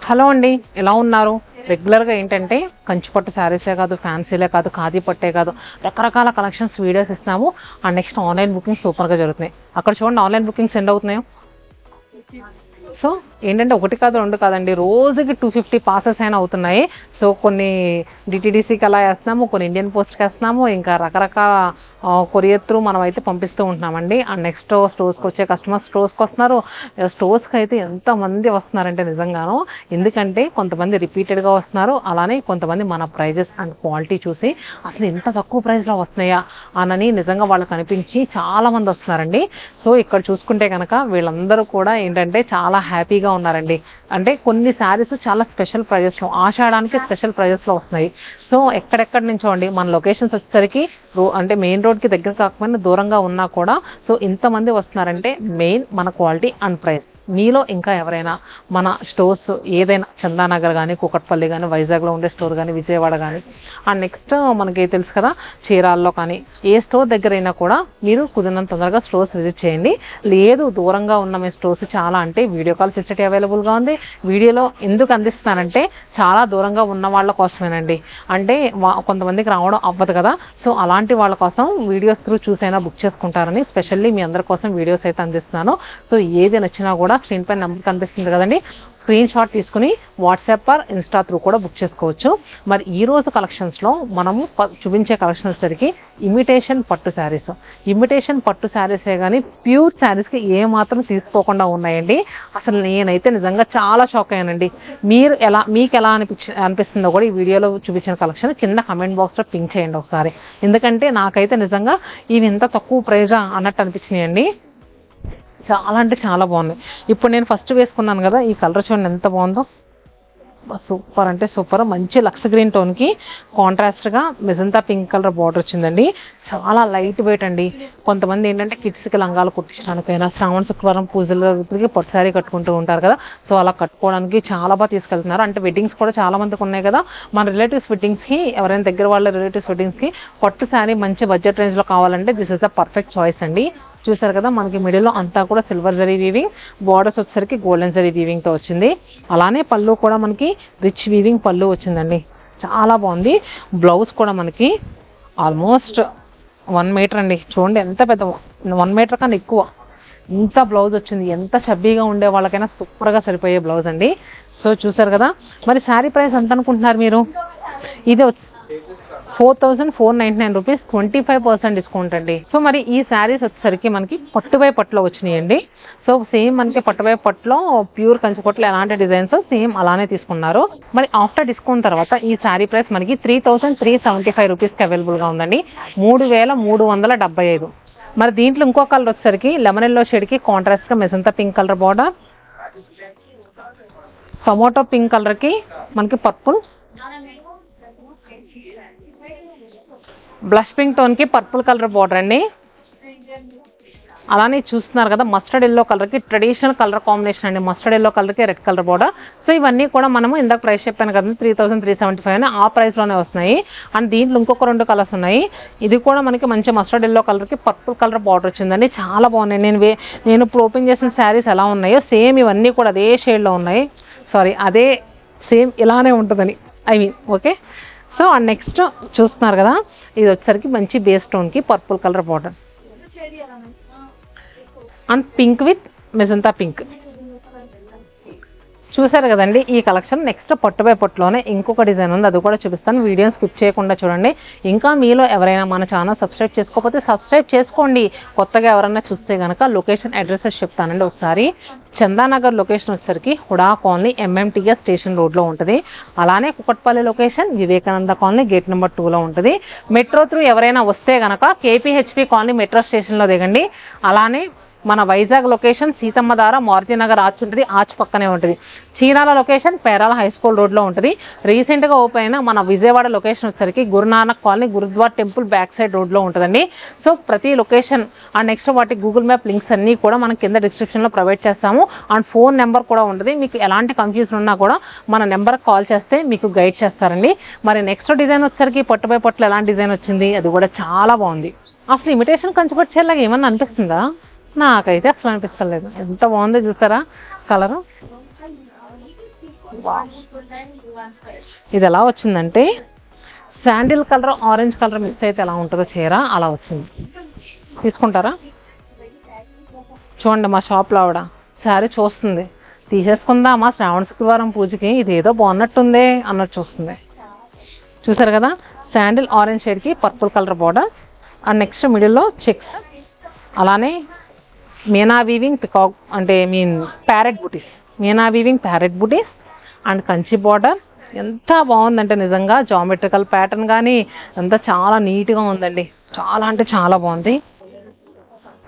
Hello అండి, ఎలా ఉన్నారు? రెగ్యులర్గా ఏంటంటే కంచిపట్టు శారీసే కాదు, ఫ్యాన్సీలే కాదు, ఖాదీ పట్టే కాదు, రకరకాల కలెక్షన్స్ వీడియోస్ ఇస్తున్నాము. అండ్ నెక్స్ట్ ఆన్లైన్ బుకింగ్స్ సూపర్గా జరుగుతున్నాయి. అక్కడ చూడండి ఆన్లైన్ బుకింగ్స్ ఎండ్ అవుతున్నాయో. సో ఏంటంటే ఒకటి కాదు రెండు కాదండి, రోజుకి 250 పాసెస్ అయినా అవుతున్నాయి. సో కొన్ని డిటీడీసీకి అలా వేస్తున్నాము, కొన్ని ఇండియన్ పోస్ట్కి వేస్తున్నాము, ఇంకా రకరకాల కొరియర్ త్రూ మనం అయితే పంపిస్తూ ఉంటున్నామండి. అండ్ నెక్స్ట్ స్టోర్స్కి వచ్చే కస్టమర్స్ స్టోర్స్కి వస్తున్నారు. స్టోర్స్కి అయితే ఎంతమంది వస్తున్నారంటే నిజంగాను, ఎందుకంటే కొంతమంది రిపీటెడ్గా వస్తున్నారు, అలానే కొంతమంది మన ప్రైజెస్ అండ్ క్వాలిటీ చూసి అసలు ఇంత తక్కువ ప్రైస్లో వస్తున్నాయా అనని నిజంగా వాళ్ళకి అనిపించి చాలామంది వస్తున్నారండి. సో ఇక్కడ చూసుకుంటే కనుక వీళ్ళందరూ కూడా ఏంటంటే చాలా హ్యాపీగా ఉన్నారండి. అంటే కొన్ని శారీస్ చాలా స్పెషల్ ప్రైజెస్లో, ఆషాఢానికి స్పెషల్ ప్రైజెస్లో వస్తున్నాయి. సో ఎక్కడెక్కడి నుంచో అండి, మన లొకేషన్స్ వచ్చేసరికి అంటే మెయిన్ రోడ్కి దగ్గర కాకపోయినా దూరంగా ఉన్నా కూడా సో ఇంతమంది వస్తున్నారంటే మెయిన్ మన క్వాలిటీ అండ్ ప్రైస్. మీలో ఇంకా ఎవరైనా మన స్టోర్స్ ఏదైనా చందానగర్ కానీ, కూకట్పల్లి కానీ, వైజాగ్లో ఉండే స్టోర్ కానీ, విజయవాడ కానీ, అండ్ నెక్స్ట్ మనకి తెలుసు కదా చీరాల్లో కానీ, ఏ స్టోర్ దగ్గర అయినా కూడా మీరు కుదిరినంత తొందరగా స్టోర్స్ విజిట్ చేయండి. లేదు దూరంగా ఉన్న మీ స్టోర్స్ చాలా అంటే వీడియో కాల్ ఫెసిలిటీ అవైలబుల్గా ఉంది. వీడియోలో ఎందుకు అందిస్తానంటే చాలా దూరంగా ఉన్న వాళ్ళ కోసమేనండి. అంటే కొంతమందికి రావడం అవ్వదు కదా, సో అలాంటి వాళ్ళ కోసం వీడియోస్ త్రూ చూసైనా బుక్ చేసుకుంటారని స్పెషల్లీ మీ అందరి కోసం వీడియోస్ అయితే అందిస్తున్నాను. సో ఏది నచ్చినా కూడా స్క్రీన్ పైన నెంబర్ కనిపిస్తుంది కదండి, స్క్రీన్ షాట్ తీసుకుని వాట్సాప్ ఆర్ ఇన్స్టా త్రూ కూడా బుక్ చేసుకోవచ్చు. మరి ఈ రోజు కలెక్షన్స్లో మనము చూపించే కలెక్షన్స్ సరికి ఇమిటేషన్ పట్టు శారీస్, ఇమిటేషన్ పట్టు శారీసే కానీ ప్యూర్ శారీస్కి ఏమాత్రం తీసుకోకుండా ఉన్నాయండి. అసలు నేనైతే నిజంగా చాలా షాక్ అయ్యానండి. మీకు ఎలా అనిపిస్తుందో కూడా ఈ వీడియోలో చూపించిన కలెక్షన్ కింద కమెంట్ బాక్స్లో పింక్ చేయండి ఒకసారి. ఎందుకంటే నాకైతే నిజంగా ఇవి ఇంత తక్కువ ప్రైజా అన్నట్టు అనిపించినాయండి. చాలా అంటే చాలా బాగున్నాయి. ఇప్పుడు నేను ఫస్ట్ వేసుకున్నాను కదా, ఈ కలర్ చూడండి ఎంత బాగుందో, సూపర్ అంటే సూపర్. మంచి లక్స్ గ్రీన్ టోన్కి కాంట్రాస్ట్గా మెజంతా పింక్ కలర్ బార్డర్ వచ్చిందండి. చాలా లైట్ వెయిట్ అండి. కొంతమంది ఏంటంటే కిడ్స్కి లంగాలు కుట్టించడానికైనా, శ్రావణ శుక్రవారం పూజలకి పట్టు శారీ కట్టుకుంటూ ఉంటారు కదా, సో అలా కట్టుకోవడానికి చాలా బాగా తీసుకెళ్తున్నారు. అంటే వెడ్డింగ్స్ కూడా చాలా మందికి ఉన్నాయి కదా, మన రిలేటివ్స్ వెడ్డింగ్స్కి, ఎవరైనా దగ్గర వాళ్ళ రిలేటివ్స్ వెడ్డింగ్స్కి పట్టు శారీ మంచి బడ్జెట్ రేంజ్లో కావాలంటే this is the perfect choice అండి. చూసారు కదా మనకి మిడిల్లో అంతా కూడా సిల్వర్ జరీ వీవింగ్, బార్డర్స్ వచ్చేసరికి గోల్డెన్ జరీ వీవింగ్తో వచ్చింది. అలానే పళ్ళు కూడా మనకి రిచ్ వీవింగ్ పళ్ళు వచ్చిందండి, చాలా బాగుంది. బ్లౌజ్ కూడా మనకి ఆల్మోస్ట్ 1 మీటర్ అండి. చూడండి ఎంత పెద్ద, 1 మీటర్ కన్నా ఎక్కువ ఇంత బ్లౌజ్ వచ్చింది. ఎంత చబ్బీగా ఉండే వాళ్ళకైనా సూపర్గా సరిపోయే బ్లౌజ్ అండి. సో చూసారు కదా, మరి శారీ ప్రైస్ ఎంత అనుకుంటున్నారు మీరు? ఇది 4,499 రూపీస్, 25% డిస్కౌంట్ అండి. సో మరి ఈ శారీస్ వచ్చేసరికి మనకి పట్టుబై పట్టులో వచ్చినాయండి. సో సేమ్ మనకి పట్టుబై పట్టులో ప్యూర్ కంచిపట్టులో ఎలాంటి డిజైన్స్ సేమ్ అలానే తీసుకున్నారు. మరి ఆఫ్టర్ డిస్కౌంట్ తర్వాత ఈ శారీ ప్రైస్ మనకి 3,375 రూపీస్కి అవైలబుల్గా ఉందండి, 3,375. మరి దీంట్లో ఇంకో కలర్ వచ్చేసరికి లెమన్ ఎల్లో షేడ్కి కాంట్రాస్ట్గా magenta pink colour border, tomato pink కలర్కి మనకి పర్పుల్, బ్లష్ పింక్ టోన్కి పర్పుల్ కలర్ బార్డర్ అండి. అలానే చూస్తున్నారు కదా మస్టర్డ్ ఎల్లో కలర్కి ట్రెడిషనల్ కలర్ కాంబినేషన్ అండి, మస్టర్డ్ ఎల్లో కలర్కి రెడ్ కలర్ బార్డర్. సో ఇవన్నీ కూడా మనము ఇందాక ప్రైస్ చెప్పాను కదండి 3,375 అని, ఆ ప్రైస్లోనే వస్తున్నాయి. అండ్ దీంట్లో ఇంకొక 2 కలర్స్ ఉన్నాయి. ఇది కూడా మనకి మంచి మస్టర్డ్ ఎల్లో కలర్కి పర్పుల్ కలర్ బార్డర్ వచ్చిందండి, చాలా బాగున్నాయి. నేను ఇప్పుడు ఓపెన్ చేసిన శారీస్ ఎలా ఉన్నాయో సేమ్ ఇవన్నీ కూడా అదే షేడ్లో ఉన్నాయి. సారీ, అదే సేమ్ ఇలానే ఉంటుందని ఓకే. సో అండ్ నెక్స్ట్ చూస్తున్నారు కదా, ఇది వచ్చేసరికి మంచి బేస్ టోన్కి purple colour border and pink with magenta pink. చూసారు కదండి ఈ కలెక్షన్. నెక్స్ట్ పట్టుబై పట్టులోనే ఇంకొక డిజైన్ ఉంది, అది కూడా చూపిస్తాను, వీడియోని స్కిప్ చేయకుండా చూడండి. ఇంకా మీలో ఎవరైనా మన ఛానల్ సబ్స్క్రైబ్ చేసుకోకపోతే సబ్స్క్రైబ్ చేసుకోండి. కొత్తగా ఎవరైనా చూస్తే కనుక లొకేషన్ అడ్రసెస్ చెప్తానండి ఒకసారి. చందానగర్ లొకేషన్ వచ్చేసరికి హుడా కాలనీ MMTS స్టేషన్ రోడ్లో ఉంటుంది. అలానే Kukatpally location Vivekananda colony gate number 2లో ఉంటుంది. మెట్రో త్రూ ఎవరైనా వస్తే కనుక KPHP కాలనీ మెట్రో స్టేషన్లో దిగండి. అలానే మన వైజాగ్ లొకేషన్ సీతమ్మధార మారుతినగర్ ఆర్చ్ ఉంటుంది, ఆర్చ్ పక్కనే ఉంటుంది. Chirala location Perala high school రోడ్లో ఉంటుంది. రీసెంట్గా ఓపెన్ అయిన మన విజయవాడ లొకేషన్ వచ్చేసరికి Guru Nanak colony Gurudwara temple back side రోడ్లో ఉంటుందండి. సో ప్రతి లొకేషన్ అండ్ నెక్స్ట్ వాటి గూగుల్ మ్యాప్ లింక్స్ అన్నీ కూడా మనం కింద డిస్క్రిప్షన్లో ప్రొవైడ్ చేస్తాము. అండ్ ఫోన్ నెంబర్ కూడా ఉంటుంది. మీకు ఎలాంటి కన్ఫ్యూజన్ ఉన్నా కూడా మన నెంబర్కి కాల్ చేస్తే మీకు గైడ్ చేస్తారండి. మరి నెక్స్ట్ డిజైన్ వచ్చేసరికి పట్టుబై పట్టులో ఎలాంటి డిజైన్ వచ్చింది, అది కూడా చాలా బాగుంది. అసలు ఇమిటేషన్ కంచిపట్టు చీరలాగా ఏమన్నా అనిపిస్తుందా? నాకైతే అసలు అనిపిస్తలేదు. ఎంత బాగుందో చూస్తారా కలరు. ఇది ఎలా వచ్చిందంటే sandal colour orange colour mix అయితే ఎలా ఉంటుందో చీర అలా వచ్చింది. తీసుకుంటారా? చూడండి మా షాప్లో ఆవిడ శారీ చూస్తుంది, తీసేసుకుందామా శ్రావణ శుక్రవారం పూజకి, ఇదేదో బాగున్నట్టుందే అన్నట్టు చూస్తుంది. చూసారు కదా, శాండిల్ ఆరెంజ్ షేడ్కి purple colour border and next మిడిల్లో చెక్స్, అలానే మీనా వీవింగ్ పికాక్ అంటే parrot butis, meena weaving parrot butis and Kanchi border. ఎంత బాగుందంటే నిజంగా జామెట్రికల్ ప్యాటర్న్ కానీ అంతా చాలా నీట్గా ఉందండి, చాలా అంటే చాలా బాగుంది.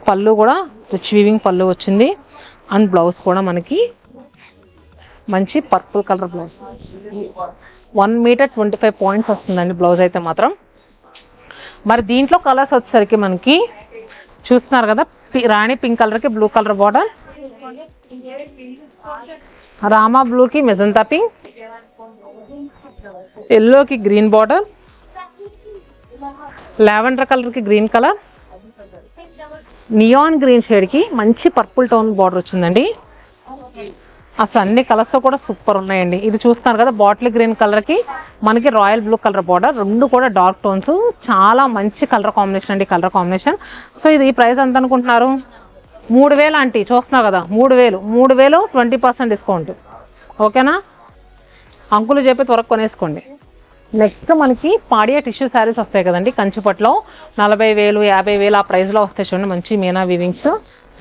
పళ్ళు కూడా రిచ్ వీవింగ్ పళ్ళు వచ్చింది అండ్ బ్లౌజ్ కూడా మనకి మంచి purple colour blouse, 1 metre 25 points వస్తుందండి బ్లౌజ్ అయితే మాత్రం. మరి దీంట్లో కలర్స్ వచ్చేసరికి మనకి చూస్తున్నారు కదా, రాణి పింక్ కలర్కి బ్లూ కలర్ బార్డర్, రామా బ్లూకి మెజంతా పింక్, ఎల్లోకి గ్రీన్ బార్డర్, లావెండర్ కలర్కి గ్రీన్ కలర్, నియాన్ గ్రీన్ షేడ్కి మంచి పర్పుల్ టోన్ బార్డర్ వచ్చిందండి. అసలు అన్ని కలర్స్ కూడా సూపర్ ఉన్నాయండి. ఇది చూస్తున్నారు కదా, బాటిల్ గ్రీన్ కలర్కి మనకి రాయల్ బ్లూ కలర్ బార్డర్, రెండు కూడా డార్క్ టోన్స్, చాలా మంచి కలర్ కాంబినేషన్ అండి, కలర్ కాంబినేషన్. సో ఇది ప్రైస్ ఎంత అనుకుంటున్నారు? 3000 ఆంటీ, చూస్తున్నారు కదా 3000, 20% డిస్కౌంట్. ఓకేనా? అంకులు చెప్పి త్వరగా కొనేసుకోండి. నెక్స్ట్ మనకి పాడియా టిష్యూ శారీస్ వస్తాయి కదండి కంచిపట్లో, 40,000 50,000 ఆ ప్రైస్లో వస్తాయి చూడండి, మంచి మీనా వీవింగ్స్.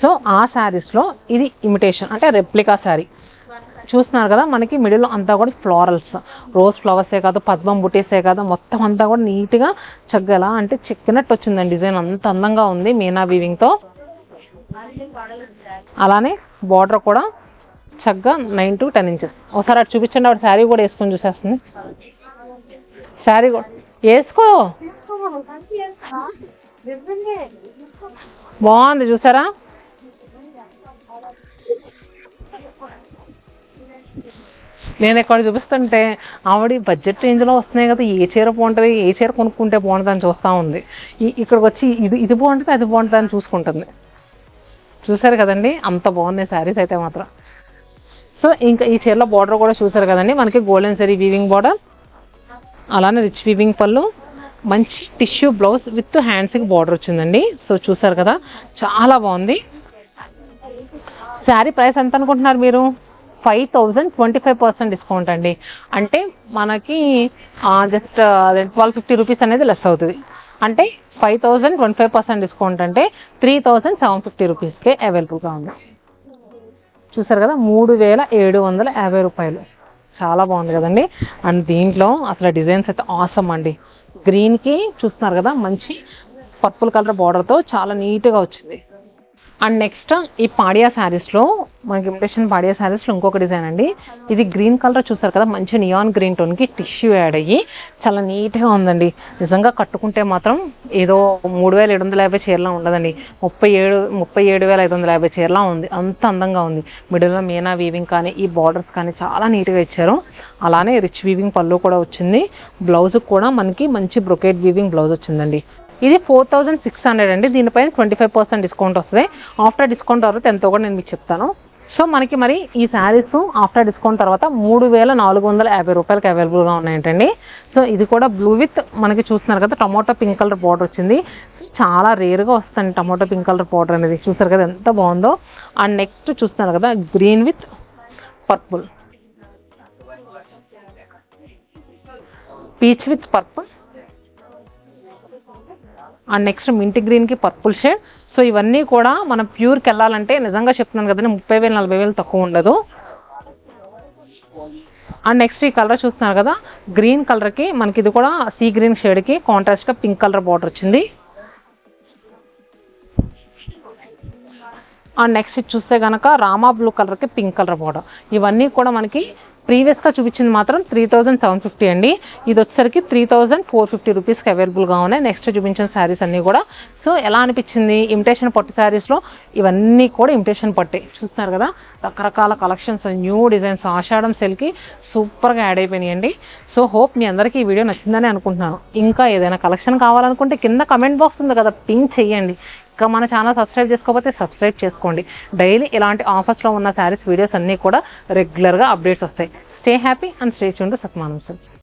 సో ఆ శారీస్లో ఇది ఇమిటేషన్ అంటే రెప్లికా శారీ. చూస్తున్నారు కదా, మనకి మిడిల్లో అంతా కూడా ఫ్లోరల్స్, రోజ్ ఫ్లవర్సే కాదు, పద్మం బుటీసే కాదు, మొత్తం అంతా కూడా నీట్గా చక్కగా అంటే చెక్కినట్టు వచ్చిందండి, డిజైన్ అంత అందంగా ఉంది మీనా వీవింగ్తో. అలానే బార్డర్ కూడా చక్కగా 9 to 10 ఇంచెస్. ఒకసారి అటు చూపించండి, ఆవిడ శారీ కూడా వేసుకొని చూసేస్తుంది. శారీ కూడా వేసుకో, బాగుంది చూసారా. నేను ఎక్కడ చూపిస్తుంటే ఆవిడ బడ్జెట్ రేంజ్లో వస్తున్నాయి కదా, ఏ చీర బాగుంటుంది, ఏ చీర కొనుక్కుంటే బాగుంటుంది అని చూస్తూ ఉంది. ఇక్కడికి వచ్చి ఇది బాగుంటుంది అది బాగుంటుంది అని చూసుకుంటుంది. చూసారు కదండి, అంత బాగున్నాయి శారీస్ అయితే మాత్రం. సో ఇంకా ఈ చీరలో బార్డర్ కూడా చూసారు కదండి, మనకి గోల్డెన్ జరీ వీవింగ్ బార్డర్, అలానే రిచ్ వీవింగ్ పళ్ళు, మంచి టిష్యూ బ్లౌజ్ విత్ హ్యాండ్స్కి బార్డర్ వచ్చిందండి. సో చూసారు కదా, చాలా బాగుంది. శారీ ప్రైస్ ఎంత అనుకుంటున్నారు మీరు? 5,000, 25% డిస్కౌంట్ అండి. అంటే మనకి జస్ట్ 1250 రూపీస్ అనేది లెస్ అవుతుంది. అంటే 5,000, 25% డిస్కౌంట్ అంటే 3,750 రూపీస్కే అవైలబుల్గా ఉంది. చూసారు కదా, 3,750 రూపాయలు, చాలా బాగుంది కదండి. అండ్ దీంట్లో అసలు డిజైన్స్ అయితే ఆసమ్ అండి. గ్రీన్కి చూస్తున్నారు కదా, మంచి పర్పుల్ కలర్ బార్డర్తో చాలా నీట్గా వచ్చింది. అండ్ నెక్స్ట్ ఈ పాడియా శారీస్లో మనకి ఇమిటేషన్ పాడియా శారీస్లో ఇంకొక డిజైన్ అండి. ఇది గ్రీన్ కలర్ చూసారు కదా, మంచి నియాన్ గ్రీన్ టోన్కి టిష్యూ యాడ్ అయ్యి చాలా నీట్గా ఉందండి. నిజంగా కట్టుకుంటే మాత్రం ఏదో 3,750 చీరలా ఉండదండి, 37,550 చీరలా ఉంది, అంత అందంగా ఉంది. మిడిల్లో మీనా వీవింగ్ కానీ ఈ బార్డర్స్ కానీ చాలా నీట్గా ఇచ్చారు. అలానే రిచ్ వీవింగ్ పళ్ళు కూడా వచ్చింది. బ్లౌజ్ కూడా మనకి మంచి బ్రొకేట్ వీవింగ్ బ్లౌజ్ వచ్చిందండి. ఇది 4,600 అండి. దీనిపైన 25% డిస్కౌంట్ వస్తుంది. ఆఫ్టర్ డిస్కౌంట్ తర్వాత ఎంతో కూడా నేను మీకు చెప్తాను. సో మనకి మరి ఈ శారీస్ ఆఫ్టర్ డిస్కౌంట్ తర్వాత 3,450 రూపాయలకి అవైలబుల్గా ఉన్నాయంటండి. సో ఇది కూడా బ్లూ విత్ మనకి చూస్తున్నారు కదా, టమాటో పింక్ కలర్ బార్డర్ వచ్చింది. చాలా రేర్గా వస్తుంది టమాటో పింక్ కలర్ బార్డర్ అనేది, చూసారు కదా ఎంత బాగుందో. అండ్ నెక్స్ట్ చూస్తున్నారు కదా, green with purple, peach with purple and next mint గ్రీన్కి పర్పుల్ షేడ్. సో ఇవన్నీ కూడా మనం ప్యూర్కి వెళ్ళాలంటే నిజంగా చెప్తున్నాను కదండి, 30,000 40,000 తక్కువ ఉండదు. అండ్ నెక్స్ట్ ఈ కలర్ చూస్తున్నారు కదా, గ్రీన్ కలర్కి మనకి ఇది కూడా సీ గ్రీన్ షేడ్కి కాంట్రాస్ట్గా పింక్ కలర్ బార్డర్ వచ్చింది. అండ్ నెక్స్ట్ చూస్తే కనుక రామా బ్లూ కలర్కి పింక్ కలర్ బార్డర్. ఇవన్నీ కూడా మనకి ప్రీవియస్గా చూపించింది మాత్రం 3,750 అండి. ఇది వచ్చేసరికి 3,450 రూపీస్కి అవైలబుల్గా ఉన్నాయి నెక్స్ట్ చూపించిన శారీస్ అన్నీ కూడా. సో ఎలా అనిపించింది? ఇమిటేషన్ పట్టు శారీస్లో ఇవన్నీ కూడా ఇమిటేషన్ పట్టే చూస్తున్నారు కదా, రకరకాల కలెక్షన్స్, న్యూ డిజైన్స్, ఆషాఢం సేల్కి సూపర్గా యాడ్ అయిపోయినాయండి. సో హోప్ మీ అందరికీ ఈ వీడియో నచ్చిందని అనుకుంటున్నాను. ఇంకా ఏదైనా కలెక్షన్ కావాలనుకుంటే కింద కమెంట్ బాక్స్ ఉంది కదా, పింక్ చేయండి, ఇంకా మన ఛానల్ సబ్స్క్రైబ్ చేసుకోకపోతే సబ్స్క్రైబ్ చేసుకోండి. డైలీ ఇలాంటి ఆఫర్స్లో ఉన్న శారీస్ వీడియోస్ అన్నీ కూడా రెగ్యులర్గా అప్డేట్స్ వస్తాయి. Stay happy and stay tuned to సత్మానం.